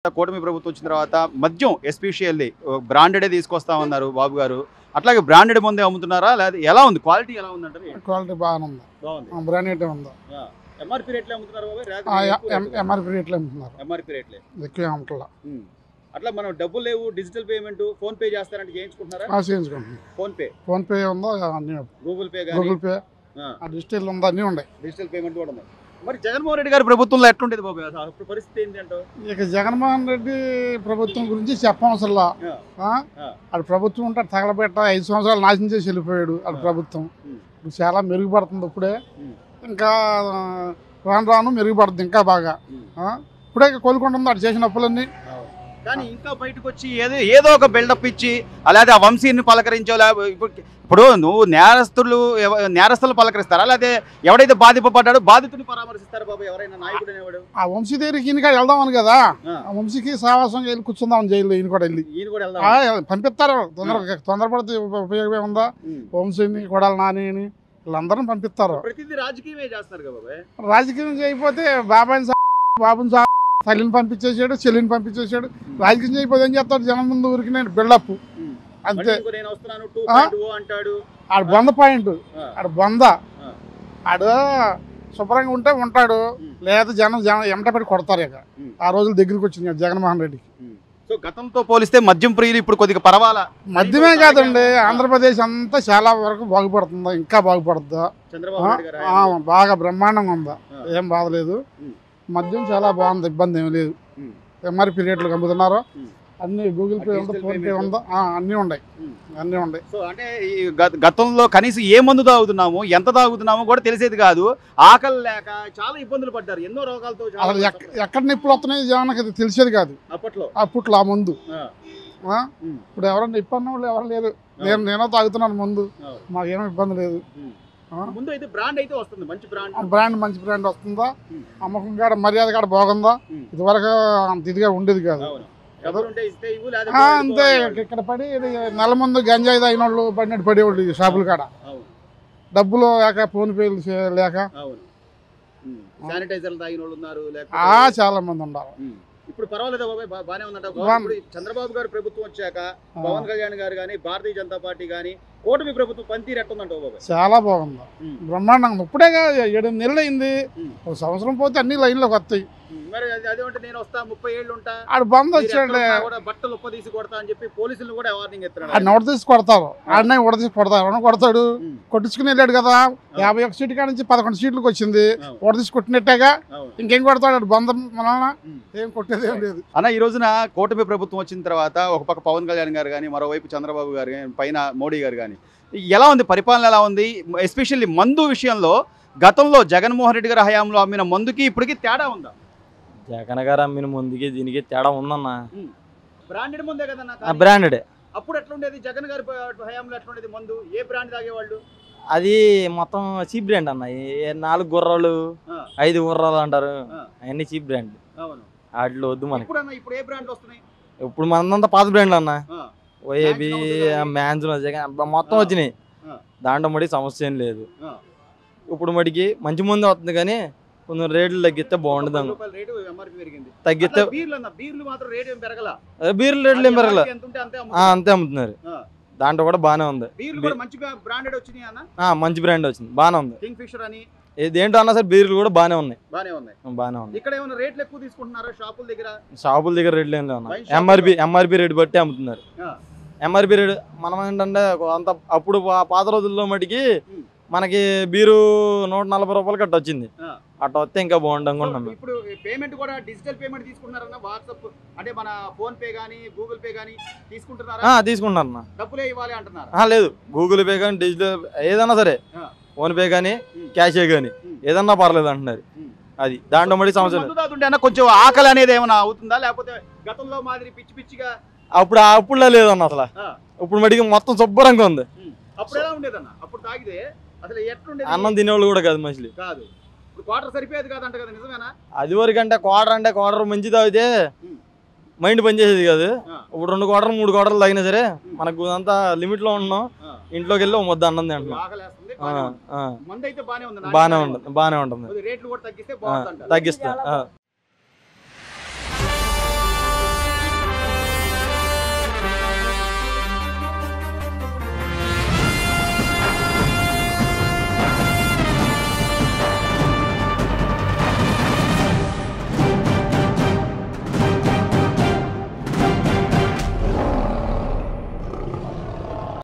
కూటమి ప్రభుత్వం వచ్చిన తర్వాత మద్యం ఎస్పెషల్లీ బ్రాండెడే తీసుకొస్తామన్నారు బాబు గారు. అట్లాగే బ్రాండెడ్ మందే అమ్ముతున్నారా లేదా ఎలా ఉంది? క్వాలిటీ ఎలా ఉంది అంటారు? క్వాలిటీ బాగానే ఉంది. బాగుంది. బ్రాండెడ్ ఉంది. ఎంఆర్పీ రేట్లే అమ్ముతున్నారు బాబు? ఎంఆర్పీ రేట్లు అమ్ముతున్నారు. ఎంఆర్పీ రేట్లే ఎక్కువ అమ్మట్లా. అట్లా మనం డబ్బులు లేవు, డిజిటల్ పేమెంట్ ఫోన్ పే చేస్తారంటే చేయించుకుంటున్నారా? చేయించుకుంటున్నాం. ఫోన్ పే ఉందా, అన్ని Google pay Google pay digital ఉందా, అన్నీ ఉన్నాయి. డిజిటల్ పేమెంట్ కూడా ఉంది. మరి జగన్మోహన్ రెడ్డి గారి ప్రభుత్వంలో ఎట్లుండేది బాబు? అప్పుడు పరిస్థితి ఏంటి అంటావు? ఇక జగన్మోహన్ రెడ్డి ప్రభుత్వం గురించి చెప్పవసరంలా. ఆడు ప్రభుత్వం ఉంటే తగలబెట్ట 5 సంవత్సరాలు నాశనం చేసి వెళ్ళిపోయాడు. ఆడు ప్రభుత్వం ఇప్పుడు చాలా మెరుగుపడుతుంది. ఇప్పుడే ఇంకా రాను రాను మెరుగుపడుతుంది ఇంకా బాగా. ఇప్పుడే కోలుకుంటుంది ఆడు చేసిన అప్పులన్నీ. కానీ ఇంకా బయటకు వచ్చి ఏదో ఒక బిల్డప్ ఇచ్చి అలాగే ఆ వంశీని పలకరించో, ఇప్పుడు నువ్వు నేరస్తులు పలకరిస్తారా లేదా ఎవడైతే బాధింపబడ్డాడో బాధితుని పరామర్శిస్తారా బాబు? ఎవరైనా నాయకుడు అనేవాడు ఆ వంశీ దగ్గరికి ఈయన కూడా వెళ్దామని కదా, ఆ వంశీకి సావాసం వెళ్ళి కూర్చుందామని జైల్లో ఈయన కూడా వెళ్ళి పంపిస్తారు. తొందరపడితే ఉపయోగమే ఉందా? వంశీని కొడాలి నాని వీళ్ళందరూ పంపిస్తారు. ప్రతిదీ రాజకీయమే చేస్తున్నారు కదా బాబాయ్. రాజకీయం చేయకపోతే బాబుని తల్లిని పంపించేసాడు, చెల్లిని పంపించేసాడు. రాజకీయం చేయకపోతే ఏం చేస్తాడు? జనం ముందు ఊరికి నేను బిల్డప్ అంతే. ఆడు బొంద పాయింట్, ఆడు బొంద. ఆడు శుభ్రంగా ఉంటే ఉంటాడు, లేదా జనం ఎంట పెట్టి కొడతారు. ఇక ఆ రోజుల దగ్గరికి వచ్చింది జగన్మోహన్ రెడ్డికి. సో గతంతో పోలిస్తే మద్యం ప్రియులు ఇప్పుడు కొద్దిగా పర్వాలా? మద్యమే కాదండి, ఆంధ్రప్రదేశ్ అంతా చాలా వరకు బాగుపడుతుందా, ఇంకా బాగుపడుతుందా? బాగా బ్రహ్మాండంగా ఉందా, ఏం బాధలేదు. మద్యం చాలా బాగుంది, ఇబ్బంది ఏమి లేదు. ఎంఆర్పీ రేట్లు అమ్ముతున్నారు. అన్ని గూగుల్ పే ఉందా, ఫోన్ పే ఉందా, అన్నీ ఉన్నాయి. సో అంటే గతంలో కనీసం ఏ మందు తాగుతున్నాము, ఎంత తాగుతున్నామో కూడా తెలిసేది కాదు. ఆకలి లేక చాలా ఇబ్బందులు పడ్డారు, ఎన్నో రోగాలతో. అసలు ఎక్కడ నిప్పులు వస్తున్నాయి జనానికి తెలిసేది కాదు అప్పట్లో ఆ ముందు. ఇప్పుడు ఎవరన్నా ఇబ్బంది వాళ్ళు ఎవరు లేరు. నేనో తాగుతున్నాను ముందు, మాకేమో ఇబ్బంది లేదు. ముందు అయితే బ్రాండ్ అయితే వస్తుంది, మంచి బ్రాండ్ వస్తుందా, అమ్మకం కాడ మర్యాద కాడ బాగుందా? ఇదివరకు అంత ఇదిగా ఉండేది కాదు. అంతే ఇక్కడ పడి నెల ముందు గంజాయి తాగిన వాళ్ళు పడినట్టు పడేవాళ్ళు షాపుల కాడ. డబ్బులు లేక, ఫోన్ పేలు లేక చాలా మంది ఉన్నారు. ఇప్పుడు పర్వాలేదు బాబాయ్, బానే ఉందంట. చంద్రబాబు గారు ప్రభుత్వం వచ్చాక పవన్ కళ్యాణ్ గారు కానీ, భారతీయ జనతా పార్టీ కానీ, కూటమి ప్రభుత్వం పనితీరు ఎట్టుందంట బాబాయ్? చాలా బాగుంది, బ్రహ్మాండంగా. ఇప్పుడే 7 నెలలు అయింది, ఒక సంవత్సరం పోతే అన్ని లైన్లోకి వస్తాయి. మరి అదేమంటే నేను వస్తా 30 ఏళ్ళు ఉంటా, ఆడు బంద్ వచ్చాడు, బట్టలు ఉప్పదీసి కొడతా అని చెప్పి పోలీసులు కూడా వార్నింగ్ ఇస్తారు. ఆడిని ఉడదీసి కొడతారు, ఆడినే ఉడదీసి కొడతారు. కొడతాడు, కొట్టించుకుని వెళ్ళాడు కదా. 51 సీటు కాడ నుంచి 11 సీట్లకు వచ్చింది. ఉడదీసి కొట్టినట్టేగా, ఇంకేం కొడతాడు? ఆడు బందం మన ఏం కొట్టేది ఏం లేదు అన్న. ఈ రోజున కూటమి ప్రభుత్వం వచ్చిన తర్వాత ఒక పక్క పవన్ కళ్యాణ్ గారు కానీ, మరోవైపు చంద్రబాబు గారు కానీ, పైన మోడీ గారు కానీ, ఎలా ఉంది పరిపాలన? ఎలా ఉంది? ఎస్పెషల్లీ మందు విషయంలో గతంలో జగన్మోహన్ రెడ్డి గారి హయాంలో అమ్మిన మందుకి ఇప్పటికి తేడా ఉందా? జగన్ గారు అమ్మిన ముందుకి దీనికి తేడా ఉందన్న. బ్రాండెడ్ ముందే కదన్నా. బ్రాండెడ్. అప్పుడు ఎట్లుండేది? జగన్ గారి హయాంలో ఎట్లుండేది మందు? ఏ బ్రాండ్ తాగేవాళ్ళు? అది మొత్తం చీప్ బ్రాండ్ అన్న. 4 గుర్రాలు 5 గుర్రాలు అంటారు, అవన్నీ చీప్ బ్రాండ్. వాటిలో వద్దు మనకి. ఇప్పుడు ఏ బ్రాండ్ వస్తున్నాయి? ఇప్పుడు మనంతా పాత బ్రాండ్లు అన్న. ఓఏబి, మ్యాన్జున్, జగన్ మొత్తం వచ్చినాయి. దాంట్లో మడి సమస్య ఏం లేదు. ఇప్పుడు మడికి మంచి ముందు వస్తుంది, కానీ కొంచెం రేట్లు తగ్గిస్తే బాగుంటుంది. తగ్గితే బీర్లు రేట్లు ఏం పెరగల, అంతే అమ్ముతున్నారు. దాంట్లో కూడా బాగానే ఉంది, మంచి బ్రాండ్ వచ్చింది, బాగానే ఉంది. దేంట్లో అన్నా సరే బీర్లు కూడా బాగానే ఉన్నాయి. షాపుల దగ్గర రేట్లు ఏం లేవు. ఎంఆర్పి రేట్ బట్టి అమ్ముతున్నారు. ఎంఆర్పి రేట్ మనం ఏంటంటే అంత అప్పుడు పాత రోజుల్లో మటుకి మనకి బీరు 140 రూపాయలు కట్ట వచ్చింది. అట్లా వస్తే ఇంకా బాగుంటాం. ఇప్పుడు పేమెంట్ కూడా డిజిటల్ పేమెంట్ తీసుకుంటున్నారన్న. వాట్సాప్ అంటే మన ఫోన్ పే గానీ, గూగుల్ పే గానీ తీసుకుంటున్నారా? తీసుకుంటున్నారు. డబ్బులే ఇవ్వాలి అంటున్నారు? లేదు, గూగుల్ పే కానీ, డిజిటల్ ఏదన్నా సరే, ఫోన్ పే కానీ, క్యాషే కానీ ఏదన్నా పర్లేదు అంటున్నారు. అది దాంట్లో మళ్ళీ సంవత్సరం కొంచెం ఆకలి అనేది ఏమైనా అవుతుందా, లేకపోతే గతంలో మాదిరి పిచ్చి పిచ్చిగా? అప్పుడులా లేదన్న అసలు. ఇప్పుడు మడికి మొత్తం శుభ్రంగా ఉంది. అప్పుడు ఎలా ఉండేదన్న? అప్పుడు తాగితే అసలు ఎట్లుండేది? అన్నం తినేవాళ్ళు కూడా కాదు మనుషులు. కాదు, ఇప్పుడు క్వార్టర్ సరిపోయేది కాదంట కదా, నిజమేనా? అది వరకు అంటే క్వార్టర్ మంచి తాగితే మైండ్ పనిచేసేది కాదు. ఇప్పుడు 2 క్వార్టర్లు 3 క్వార్టర్లు తాగినా సరే మనకు అంతా లిమిట్ లో ఉన్నాం. ఇంట్లోకి వెళ్ళి ముద్ద అన్నం తింటున్నాం. బాగానే ఉంటుంది. రేట్లు కూడా తగ్గిస్తే తగ్గిస్తా.